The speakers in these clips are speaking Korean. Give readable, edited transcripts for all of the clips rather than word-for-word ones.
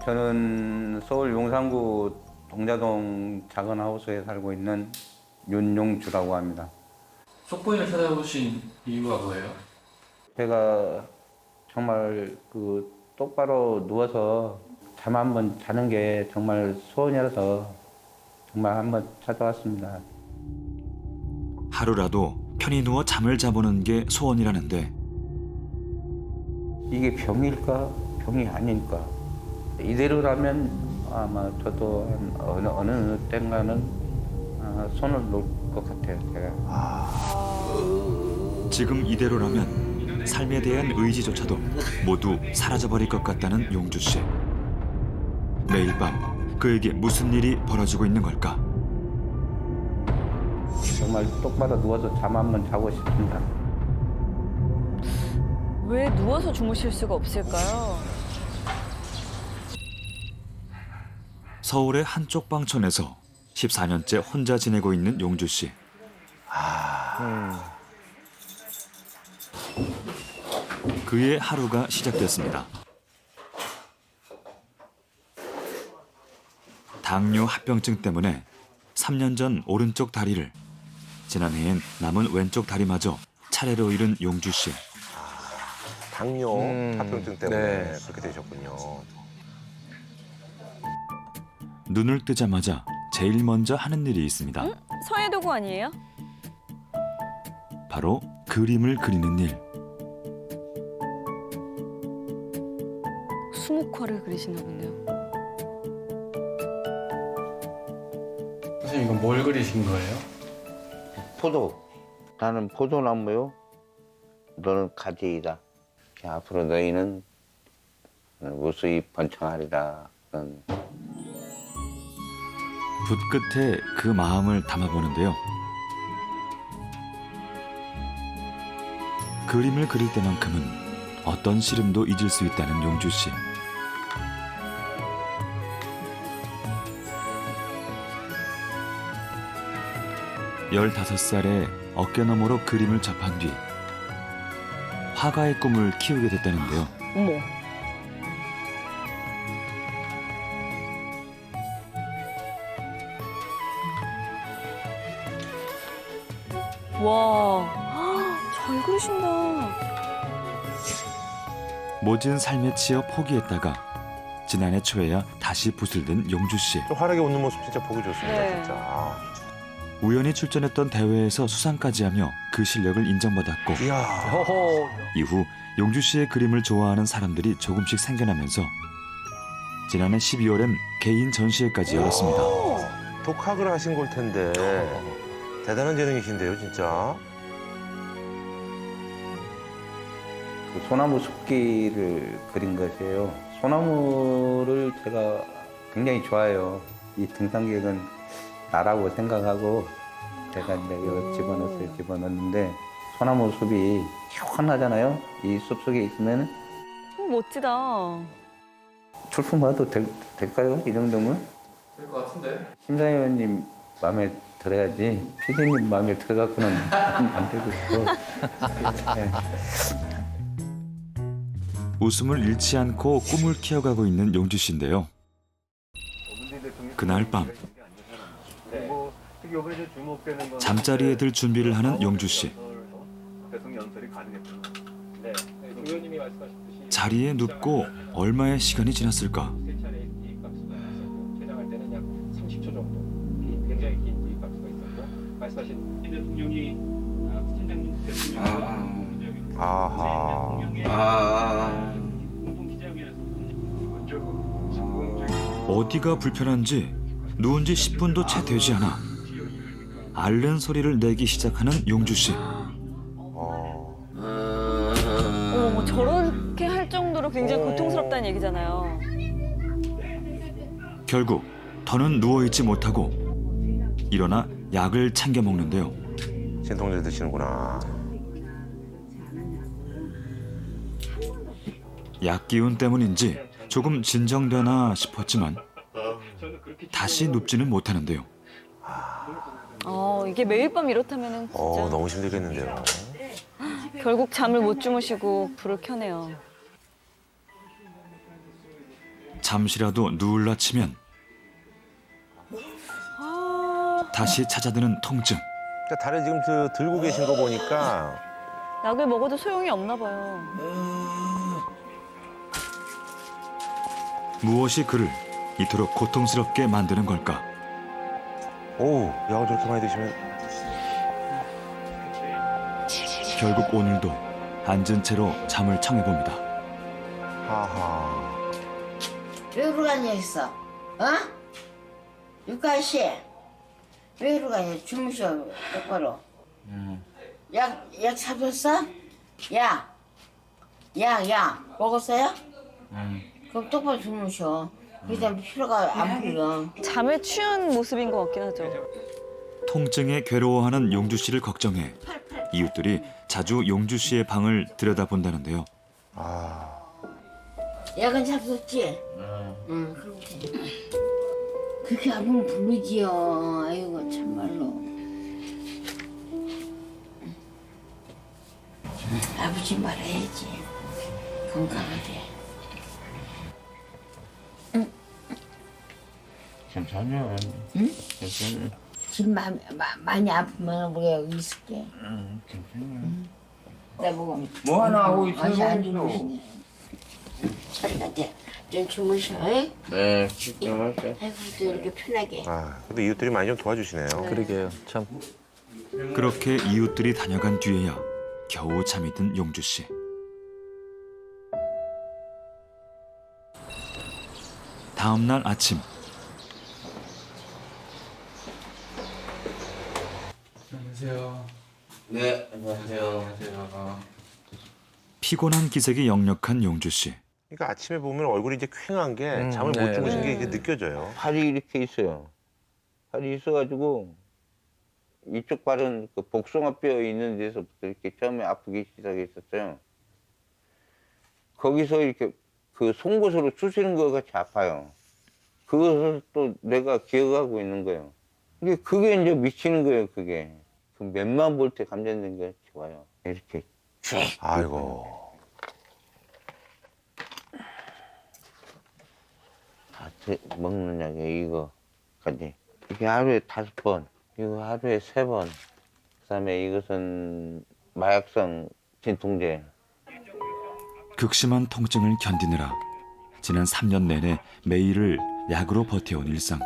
저는 서울 용산구 동자동 작은 하우스에 살고 있는 윤용주라고 합니다. 속보인을 찾아오신 이유가 뭐예요? 제가 정말 똑바로 누워서 잠 한번 자는 게 정말 소원이라서 정말 한번 찾아왔습니다. 하루라도 편히 누워 잠을 자보는 게 소원이라는데 이게 병일까 병이 아닐까 이대로라면 아마 저도 어느 때인가는 손을 놓을 것 같아요. 제가. 지금 이대로라면 삶에 대한 의지조차도 모두 사라져버릴 것 같다는 용주 씨. 매일 밤 그에게 무슨 일이 벌어지고 있는 걸까? 정말 똑바로 누워서 잠 한번 자고 싶습니다. 왜 누워서 주무실 수가 없을까요? 서울의 한쪽 방촌에서 14년째 혼자 지내고 있는 용주 씨. 그의 하루가 시작됐습니다. 당뇨 합병증 때문에 3년 전 오른쪽 다리를, 지난해엔 남은 왼쪽 다리마저 차례로 잃은 용주 씨. 당뇨 합병증 때문에 그렇게 되셨군요. 눈을 뜨자마자 제일 먼저 하는 일이 있습니다. 서해도구 아니에요? 바로 그림을 그리는 일. 수묵화를 그리시나 본데요. 선생님 이건 뭘 그리신 거예요? 포도. 나는 포도나무요. 너는 가지이다. 앞으로 너희는 무수히 번창하리라. 붓 끝에 그 마음을 담아보는데요. 그림을 그릴 때만큼은 어떤 시름도 잊을 수 있다는 용주 씨. 열다섯 살에 어깨너머로 그림을 접한 뒤 화가의 꿈을 키우게 됐다는데요. 어머. 와, 잘 그리신다. 모진 삶에 치여 포기했다가 지난해 초에야 다시 붓을 든 용주 씨. 좀 활하게 웃는 모습 진짜 보기 좋습니다, 네. 진짜. 우연히 출전했던 대회에서 수상까지 하며 그 실력을 인정받았고 이야. 이후 용주 씨의 그림을 좋아하는 사람들이 조금씩 생겨나면서 지난해 12월엔 개인 전시회까지 열었습니다. 독학을 하신 걸 텐데 대단한 재능이신데요, 진짜. 소나무 숲길을 그린 것이에요. 소나무를 제가 굉장히 좋아해요. 이 등산객은 나라고 생각하고 제가 이제 여기 집어넣었어요. 집어넣었는데 소나무 숲이 시원하잖아요. 이 숲 속에 있으면 멋지다. 출품해도 될까요? 이 정도면? 될 것 같은데? 심사위원님 마음에 들어야지 피디님 마음에 들어갖고는 안 되고 있어. 네. 웃음을 잃지 않고 꿈을 키워가고 있는 용주 씨인데요. 그날 밤 잠자리에 들 준비를 하는 용주 씨. 자리에 눕고 얼마의 시간이 지났을까? 개장할 때는 약 30초 정도 굉장히 긴 도입박수가 있었고 말씀하신 대통령이 부팀장님 대통령이 아하. 어디가 불편한지 누운 지 10분도 채 되지 않아 앓는 소리를 내기 시작하는 용주 씨. 어머, 저렇게 할 정도로 굉장히 고통스럽다는 얘기잖아요. 결국 더는 누워있지 못하고 일어나 약을 챙겨 먹는데요. 진통제 드시는구나. 약 기운 때문인지 조금 진정되나 싶었지만 다시 눕지는 못하는데요. 이게 매일 밤 이렇다면 진짜 너무 힘들겠는데요. 결국 잠을 못 주무시고 불을 켜네요. 잠시라도 누울라치면 다시 찾아드는 통증. 그러니까 다리 지금 들고 계신 거 보니까 약을 먹어도 소용이 없나 봐요. 무엇이 그를 이토록 고통스럽게 만드는 걸까? 오, 약을 저렇게 많이 드시면 결국 오늘도 앉은 채로 잠을 청해봅니다. 하하. 왜 그러고 앉아있어? 어? 육가씨 왜 그러고 앉아? 주무셔 똑바로. 약 잡혔어? 약 먹었어요? 그럼 똑바로 주무셔. 그다음 피로가 안 풀려. 잠에 취한 모습인 것 같긴 하죠. 통증에 괴로워하는 용주 씨를 걱정해 이웃들이 자주 용주 씨의 방을 들여다본다는데요. 아, 약은 잡혔지? 응, 그럼 돼. 그렇게 아프면 부르지요. 아이고 참말로. 아프지 말아야지. 건강하게. 괜찮아요. 응? 괜찮아요. 지금 많이 아프면 우리가 여기 있을게. 괜찮아요. 나 보고 뭐 하나 하고 있어요, 아직 안 거기서? 주무시네. 빨리 좀 주무셔. 응? 네, 집중할게요. 아이고 또 이렇게 편하게. 아, 근데 이웃들이 많이 좀 도와주시네요. 그러게요. 참. 그렇게 이웃들이 다녀간 뒤에야 겨우 잠이 든 용주 씨. 다음 날 아침 안녕하세요. 네, 안녕하세요. 안녕하세요. 피곤한 기색이 역력한 용주 씨. 그러니까 아침에 보면 얼굴이 이제 퀭한 게 잠을 못 네, 주무신 게 네. 이게 느껴져요. 팔이 이렇게 있어요. 팔이 있어가지고 이쪽 발은 그 복숭아뼈 있는 데서부터 이렇게 처음에 아프기 시작했었어요. 거기서 이렇게 그 송곳으로 쑤시는 것 같이 아파요. 그것을 또 내가 기억하고 있는 거예요. 그게 이제 미치는 거예요, 그게. 그 몇만 볼트 감전된 게 좋아요. 이렇게 쭉. 아이고. 다 먹는 약이 이거까지. 이게 하루에 5번, 이거 하루에 3번. 그다음에 이것은 마약성 진통제. 극심한 통증을 견디느라 지난 3년 내내 매일을 약으로 버텨온 일상.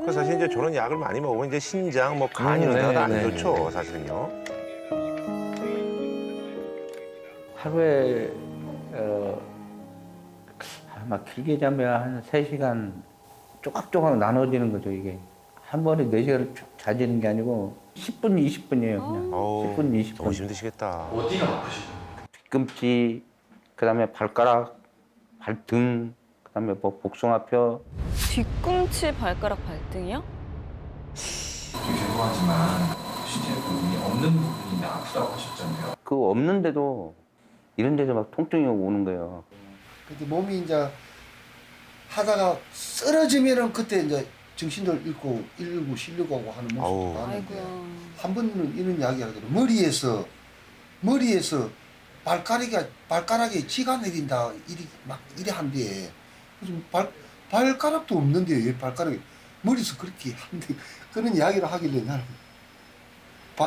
그 사실 이제 저런 약을 많이 먹으면 이제 신장, 뭐 간 이런 데가 안 네, 좋죠, 사실은요. 하루에 아마 길게 자면 한 3시간 조각조각 나눠지는 거죠, 이게. 한 번에 4시간을 쭉 자지는 게 아니고 10분, 20분이에요, 그냥. 어우, 10분, 20분. 너무 힘드시겠다. 어디가 아프시나요? 뒤꿈치, 그다음에 발가락, 발등, 그다음에 뭐 복숭아뼈. 뒤꿈치, 발가락, 발등이요? 죄송하지만 신체 부분이 없는 부분이 아프다고 하셨잖아요. 그거 없는데도 이런 데서 막 통증이 오는 거예요. 근데 몸이 이제 하다가 쓰러지면은 그때 이제 정신을 잃고 실려고 하고 하는 모습도 아우. 봤는데 아이고. 한 번은 이런 이야기 하거든요. 머리에서 발가락에 쥐가 내린다 이리 한데 무슨 발가락도 없는데 왜 발가락이 머리에서 그렇게 한데 그런 이야기를 하길래 나는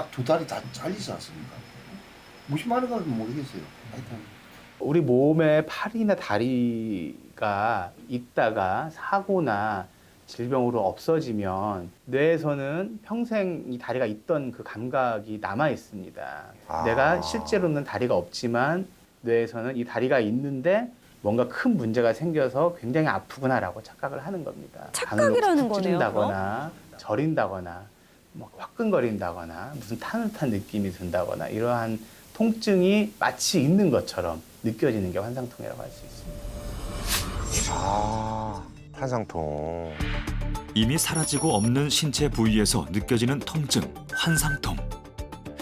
두 다리 다 잘리지 않습니까? 무슨 말을 하는지 모르겠어요. 하여튼. 우리 몸에 팔이나 다리가 있다가 사고나 질병으로 없어지면 뇌에서는 평생 이 다리가 있던 그 감각이 남아 있습니다. 아. 내가 실제로는 다리가 없지만 뇌에서는 이 다리가 있는데 뭔가 큰 문제가 생겨서 굉장히 아프구나라고 착각을 하는 겁니다. 착각이라는 거네요, 찌른다거나 저린다거나 뭐 화끈거린다거나 무슨 타는듯한 느낌이 든다거나 이러한 통증이 마치 있는 것처럼 느껴지는 게 환상통이라고 할 수 있습니다. 아, 환상통. 이미 사라지고 없는 신체 부위에서 느껴지는 통증, 환상통.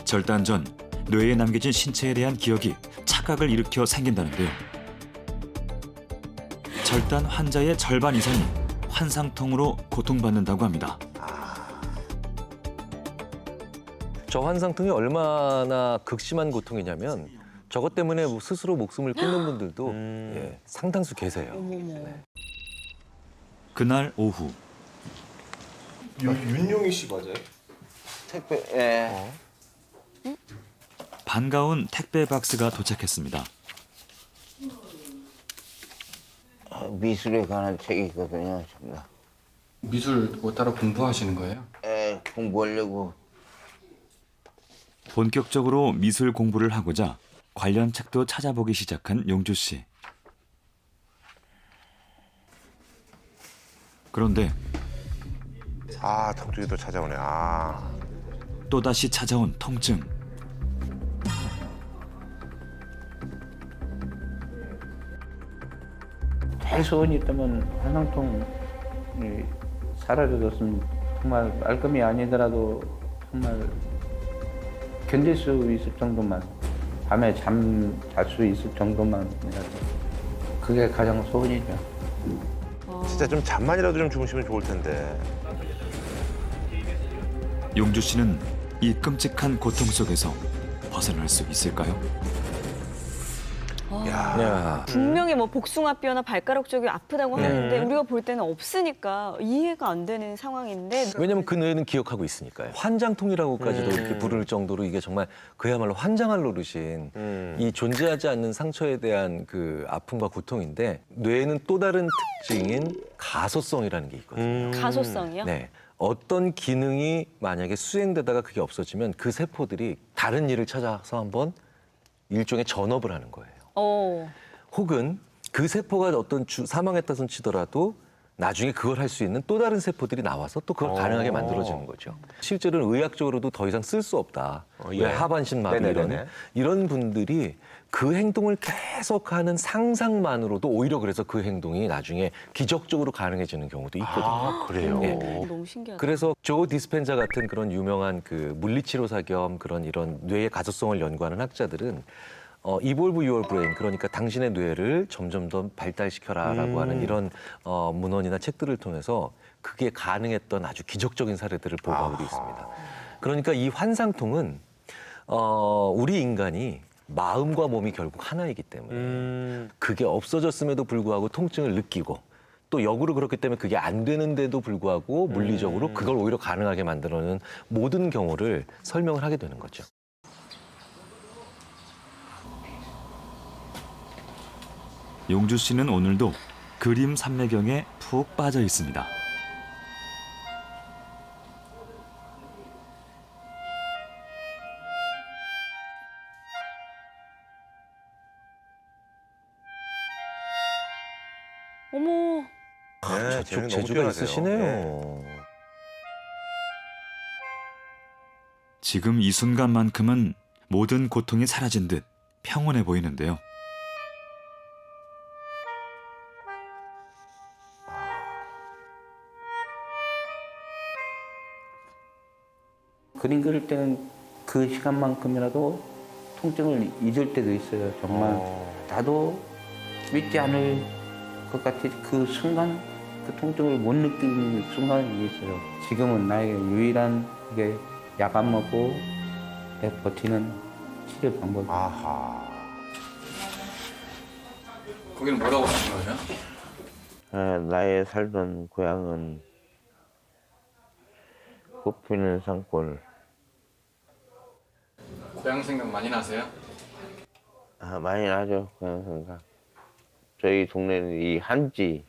절단 전 뇌에 남겨진 신체에 대한 기억이 착각을 일으켜 생긴다는데요. 절단 환자의 절반 이상이 환상통으로 고통받는다고 합니다. 저 환상통이 얼마나 극심한 고통이냐면 저것 때문에 스스로 목숨을 끊는 분들도 예, 상당수 계세요. 그날 오후 윤용희 씨 맞아요? 택배, 예. 반가운 택배 박스가 도착했습니다. 미술에 관한 책이거든요, 전부 다. 미술 뭐 따로 공부하시는 거예요? 예, 공부하려고. 본격적으로 미술 공부를 하고자 관련 책도 찾아보기 시작한 용주 씨. 그런데 아, 통증이 또 찾아오네. 아. 또다시 찾아온 통증. 제일 소원이 있다면 환상통이 사라져줬으면 정말 말끔이 아니더라도 정말 견딜 수 있을 정도만, 밤에 잠 잘 수 있을 정도만이라도 그게 가장 소원이죠. 진짜 좀 잠만이라도 좀 주무시면 좋을 텐데. 용주 씨는 이 끔찍한 고통 속에서 벗어날 수 있을까요? 야. 분명히 뭐 복숭아뼈나 발가락 쪽이 아프다고 네. 하는데 우리가 볼 때는 없으니까 이해가 안 되는 상황인데 왜냐면 그 뇌는 기억하고 있으니까요. 환장통이라고까지도 이렇게 부를 정도로 이게 정말 그야말로 환장할 노릇인 이 존재하지 않는 상처에 대한 그 아픔과 고통인데 뇌에는 또 다른 특징인 가소성이라는 게 있거든요. 가소성이요? 네. 어떤 기능이 만약에 수행되다가 그게 없어지면 그 세포들이 다른 일을 찾아서 한번 일종의 전업을 하는 거예요. 혹은 그 세포가 어떤 사망했다 손 치더라도 나중에 그걸 할 수 있는 또 다른 세포들이 나와서 또 그걸 가능하게 만들어지는 거죠. 실제로는 의학적으로도 더 이상 쓸 수 없다. 예. 왜 하반신 마비 이런 분들이 그 행동을 계속하는 상상만으로도 오히려 그래서 그 행동이 나중에 기적적으로 가능해지는 경우도 있거든요. 아, 그래요? 예. 너무 신기하다. 그래서 조 디스펜자 같은 그런 유명한 그 물리치료사 겸 그런 이런 뇌의 가소성을 연구하는 학자들은 Evolve Your Brain, 그러니까 당신의 뇌를 점점 더 발달시켜라라고 하는 이런 문헌이나 책들을 통해서 그게 가능했던 아주 기적적인 사례들을 보고하고 있습니다. 그러니까 이 환상통은 우리 인간이 마음과 몸이 결국 하나이기 때문에 그게 없어졌음에도 불구하고 통증을 느끼고 또 역으로 그렇기 때문에 그게 안 되는데도 불구하고 물리적으로 그걸 오히려 가능하게 만들어내는 모든 경우를 설명을 하게 되는 거죠. 용주 씨는 오늘도 그림 삼매경에 푹 빠져 있습니다. 어머, 네, 저쪽 재능이 너무 재주가 뛰어나세요. 있으시네요. 지금 이 순간만큼은 모든 고통이 사라진 듯 평온해 보이는데요. 그림 그릴 때는 그 시간만큼이라도 통증을 잊을 때도 있어요. 정말 나도 믿지 않을 것 같이 그 순간 그 통증을 못 느끼는 순간이 있어요. 지금은 나의 유일한 게 약 안 먹고 내 버티는 치료 방법. 아하. 거기는 뭐라고 하신 거죠? 나의 살던 고향은 꽃피는 산골. 고향 생각 많이 나세요? 많이 나죠, 고향 생각. 저희 동네는 이 한지를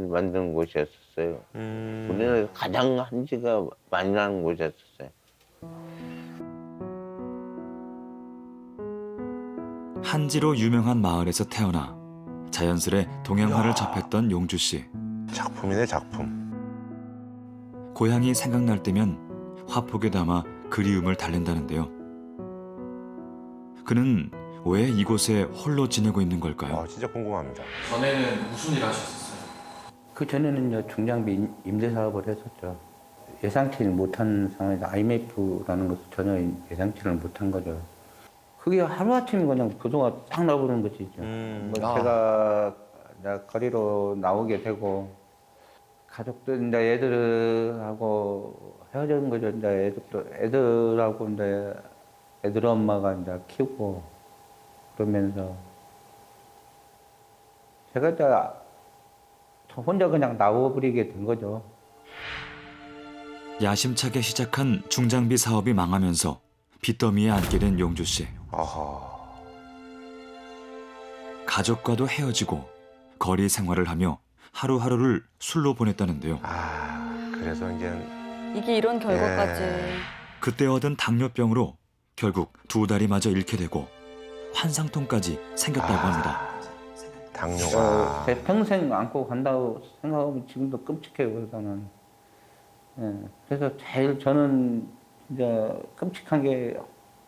만드는 곳이었어요. 우리나라에서 가장 한지가 많이 나는 곳이었어요. 한지로 유명한 마을에서 태어나 자연스레 동양화를 접했던 용주 씨. 작품이네, 작품. 고향이 생각날 때면 화폭에 담아 그리움을 달랜다는데요. 그는 왜 이곳에 홀로 지내고 있는 걸까요? 진짜 궁금합니다. 전에는 무슨 일 하셨었어요? 그 전에는 이제 중장비 임대 사업을 했었죠. 예상치를 못한 상황에서 IMF라는 것을 전혀 예상치를 못한 거죠. 그게 하루아침에 그냥 부도가 딱 나버리는 것이죠. 제가 이제 거리로 나오게 되고 가족들 이제 애들하고 헤어지는 거죠. 이제 애들하고 이제 애들 엄마가 이제 키우고 그러면서 제가 이제 저 혼자 그냥 나와버리게 된 거죠. 야심차게 시작한 중장비 사업이 망하면서 빚더미에 앉게 된 용주 씨. 가족과도 헤어지고 거리 생활을 하며 하루하루를 술로 보냈다는데요. 그래서 이제 이게 이런 결과까지. 그때 얻은 당뇨병으로 결국 2다리마저 잃게 되고 환상통까지 생겼다고 합니다. 당뇨가 제 평생 안고 간다고 생각하면 지금도 끔찍해요. 저는. 예, 그래서 제일 저는 진짜 끔찍한 게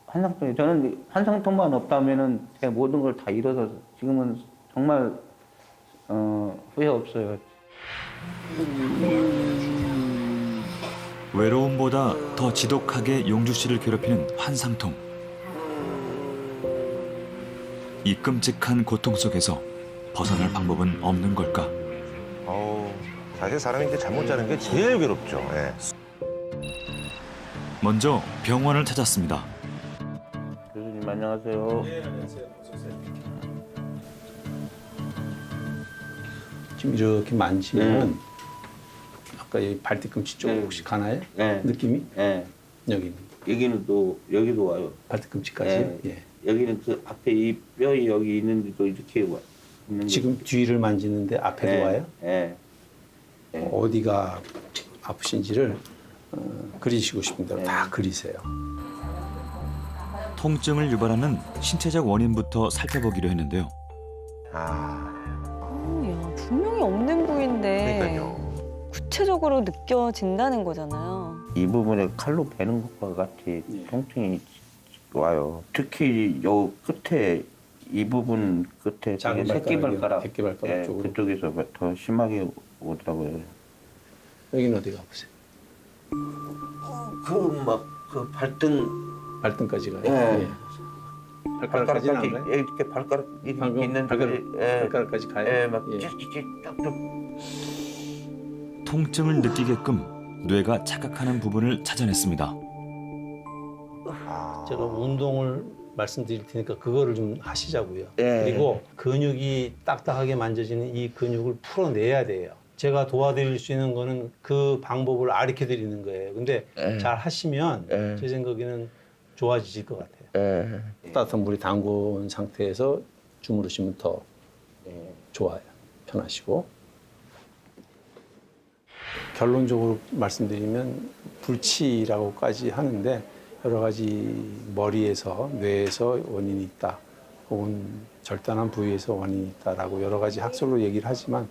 환상통이에요. 저는 환상통만 없다면은 제 모든 걸 다 잃어서 지금은 정말 후회 없어요. 외로움보다 더 지독하게 용주 씨를 괴롭히는 환상통. 이 끔찍한 고통 속에서 벗어날 방법은 없는 걸까? 사실 사람이 이제 잠 못 자는 게 제일 괴롭죠. 예. 먼저 병원을 찾았습니다. 교수님 안녕하세요. 지금 이렇게 만지면 아까 이 발뒤꿈치 쪽 혹시 가나요? 느낌이? 여기는 또 여기도 와요. 발뒤꿈치까지? 여기는 그 앞에 이 뼈이 여기 있는데도 이렇게 와. 지금 뒤를 만지는데 앞에도 와요? 어디가 아프신지를 그리시고 싶은 대로 다 그리세요. 통증을 유발하는 신체적 원인부터 살펴보기로 했는데요. 야, 분명히 없는 부위인데 그러니까요. 구체적으로 느껴진다는 거잖아요. 이 부분에 칼로 베는 것과 같이 통증이 와요. 특히 요 끝에 이 부분 끝에 작은 새끼발가락, 새끼발가락 쪽으로. 그쪽에서 더 심하게 오더라고요. 여기는 어디가 아프세요? 그 막 그 발등까지 가요? 예. 발가락까지는 안 가요? 이렇게 발가락 방금 있는 발가락까지 가요? 막 예. 찌찌찌 뚝뚝. 통증을 느끼게끔 뇌가 착각하는 부분을 찾아냈습니다. 제가 운동을 말씀드릴 테니까 그거를 좀 하시자고요. 예. 그리고 근육이 딱딱하게 만져지는 이 근육을 풀어내야 돼요. 제가 도와드릴 수 있는 거는 그 방법을 가르쳐 드리는 거예요. 근데 잘 하시면 제 생각에는 좋아지실 것 같아요. 따뜻한 물에 담근 상태에서 주무르시면 더 좋아요. 편하시고. 결론적으로 말씀드리면 불치라고까지 하는데 여러 가지 머리에서 뇌에서 원인이 있다 혹은 절단한 부위에서 원인이 있다라고 여러 가지 학설로 얘기를 하지만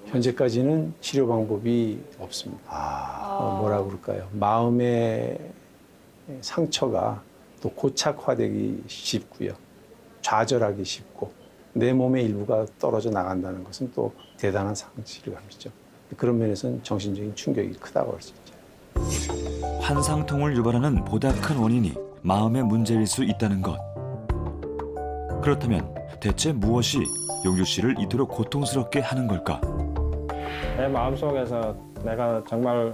현재까지는 치료 방법이 없습니다. 뭐라 그럴까요? 마음의 상처가 또 고착화되기 쉽고요. 좌절하기 쉽고 내 몸의 일부가 떨어져 나간다는 것은 또 대단한 상실감이죠. 그런 면에서는 정신적인 충격이 크다고 할 수 있죠. 환상통을 유발하는 보다 큰 원인이 마음의 문제일 수 있다는 것. 그렇다면 대체 무엇이 용주 씨를 이토록 고통스럽게 하는 걸까? 내 마음속에서 내가 정말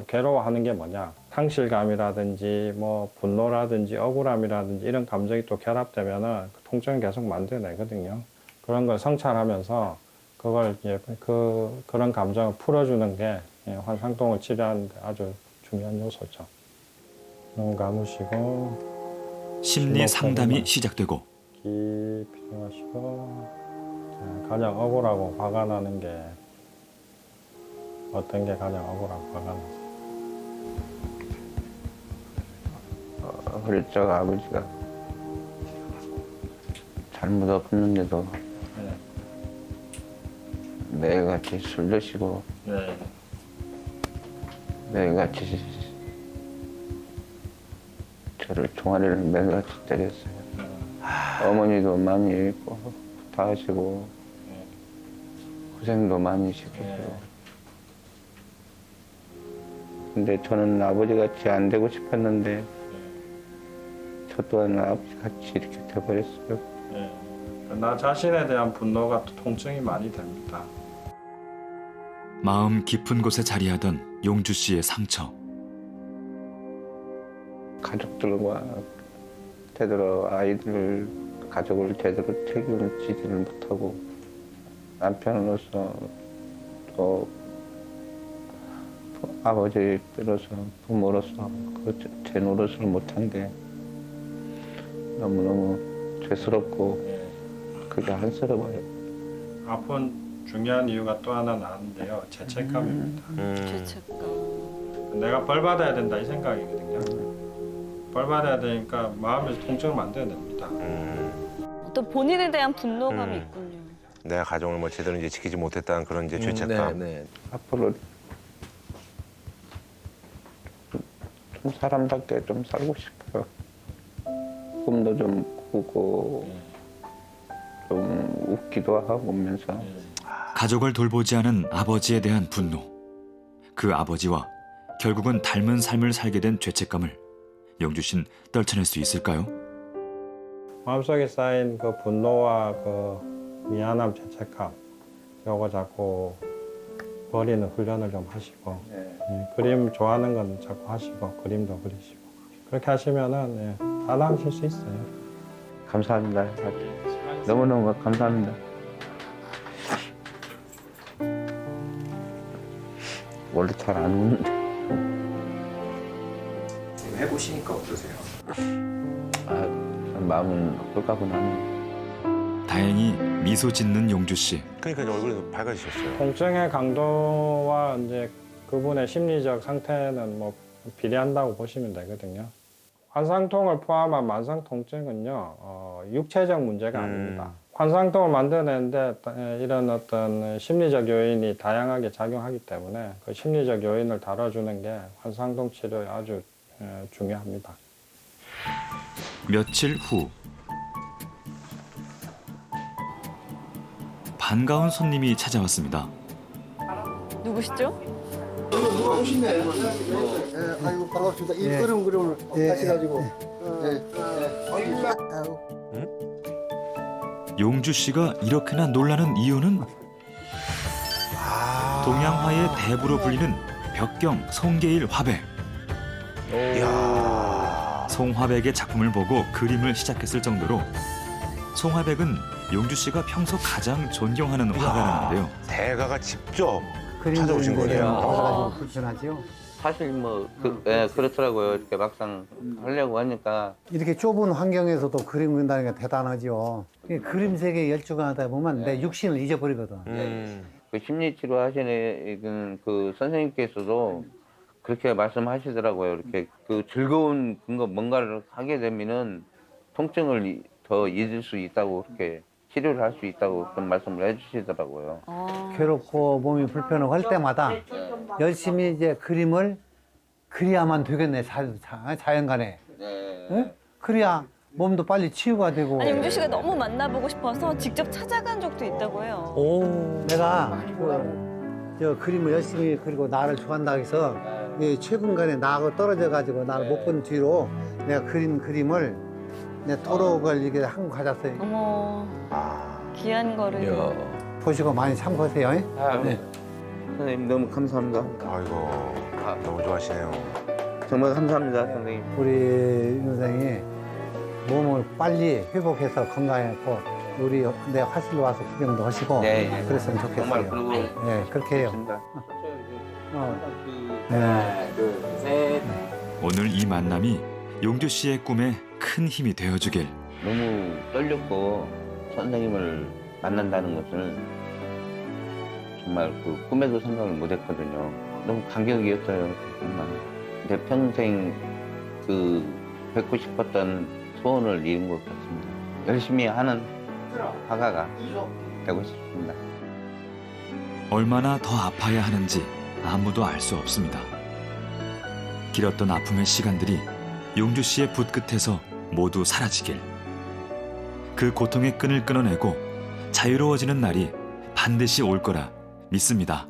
괴로워하는 게 뭐냐. 상실감이라든지 뭐 분노라든지 억울함이라든지 이런 감정이 또 결합되면은 통증을 계속 만들어내거든요. 그런 걸 성찰하면서 그걸 이제 그런 감정을 풀어주는 게 환상통을 치료하는 데 아주 중요한 요소죠. 눈 감으시고 심리 상담이 시작되고 깊이 들어가시고 가장 억울하고 화가 나는 게 어떤 게 가장 억울하고 화가 나세요? 어릴 적 아버지가 잘못 없는데도 매일같이 술 드시고 매일같이 저를 종아리를 매일같이 때렸어요. 어머니도 많이 부탁하시고 고생도 많이 시키시고 근데 저는 아버지같이 안 되고 싶었는데 저 또한 아버지같이 이렇게 돼버렸어요. 나 자신에 대한 분노가 통증이 많이 됩니다. 마음 깊은 곳에 자리하던 용주 씨의 상처. 가족들과 제대로 가족을 제대로 챙기지를 못하고 남편으로서 또 아버지로서 부모로서 제 노릇을 못한 게 너무너무 죄스럽고 그게 한스러워요. 아픈 중요한 이유가 또 하나 나는데요. 죄책감입니다. 죄책감. 내가 벌 받아야 된다 이 생각이거든요. 벌 받아야 되니까 마음에서 통증을 만들어야 됩니다. 어떤 본인에 대한 분노감이 있군요. 내가 가정을 뭐 제대로 이제 지키지 못했다는 그런 이제 죄책감. 네. 앞으로 좀 사람답게 좀 살고 싶어요. 꿈도 좀 꾸고 좀 웃기도 하면서. 가족을 돌보지 않은 아버지에 대한 분노. 그 아버지와 결국은 닮은 삶을 살게 된 죄책감을 영주 씨는 떨쳐낼 수 있을까요? 마음속에 쌓인 그 분노와 그 미안함, 죄책감 요거 자꾸 버리는 훈련을 좀 하시고 그림 좋아하는 건 자꾸 하시고 그림도 그리시고 그렇게 하시면은 다 나으실 수 있어요. 감사합니다. 너무너무 감사합니다. 원래 잘 안 웃는데. 해보시니까 어떠세요? 마음은 홀가분하네요. 다행히 미소 짓는 용주 씨. 그러니까 이제 얼굴이 밝아지셨어요. 통증의 강도와 이제 그분의 심리적 상태는 뭐 비례한다고 보시면 되거든요. 환상통을 포함한 만성 통증은요, 육체적 문제가 아닙니다. 환상통을 만들어내는데 이런 어떤 심리적 요인이 다양하게 작용하기 때문에 그 심리적 요인을 다뤄주는 게 환상통 치료에 아주 중요합니다. 며칠 후 반가운 손님이 찾아왔습니다. 누구시죠? 누가 오시네. 아이고 반갑습니다. 이 그림을 하셔가지고. 용주 씨가 이렇게나 놀라는 이유는 동양화의 대부로 불리는 벽경 송계일 화백. 송화백의 작품을 보고 그림을 시작했을 정도로 송화백은 용주 씨가 평소 가장 존경하는 화가라는데요. 대가가 직접 찾아오신 거네요. 불편하죠? 사실 뭐 그렇더라고요. 이렇게 막상 하려고 하니까 이렇게 좁은 환경에서도 그림 그린다는 게 대단하죠. 그림 세계에 열중하다 보면 내 육신을 잊어버리거든. 그 심리치료 하시는 그 선생님께서도 그렇게 말씀하시더라고요. 이렇게 그 즐거운 뭔가를 하게 되면은 통증을 더 잊을 수 있다고 그렇게 치료를 할 수 있다고 그런 말씀을 해주시더라고요. 괴롭고 몸이 불편하고 할 때마다 열심히 이제 그림을 그려야만 되겠네, 자연간에. 네? 그래야 몸도 빨리 치유가 되고. 아니, 용주 씨가 너무 만나보고 싶어서 직접 찾아간 적도 있다고 해요. 내가 저 그림을 열심히 그리고 나를 좋아한다고 해서 최근간에 나하고 떨어져가지고 나를 못 본 뒤로 내가 그린 그림을 내 토록을 이게 한국 가졌어요. 어머, 귀한 거를. 보시고 많이 참고하세요. 네. 선생님 너무 감사합니다. 아이고 너무 좋아하시네요. 정말 감사합니다, 선생님. 우리 선생이 몸을 빨리 회복해서 건강했고 우리 내 화실로 와서 구경도 하시고 그랬으면 좋겠어요. 정말 그리고 네, 그렇게 해요. 하나, 둘, 셋. 오늘 이 만남이 용주 씨의 꿈에 큰 힘이 되어주길. 너무 떨렸고 선생님을 만난다는 것을 정말 그 꿈에도 생각을 못했거든요. 너무 감격이었어요. 정말 내 평생 그 뵙고 싶었던 소원을 이룬 것 같습니다. 열심히 하는 화가가 되고 싶습니다. 얼마나 더 아파야 하는지 아무도 알 수 없습니다. 길었던 아픔의 시간들이 용주 씨의 붓끝에서 모두 사라지길. 그 고통의 끈을 끊어내고 자유로워지는 날이 반드시 올 거라 믿습니다.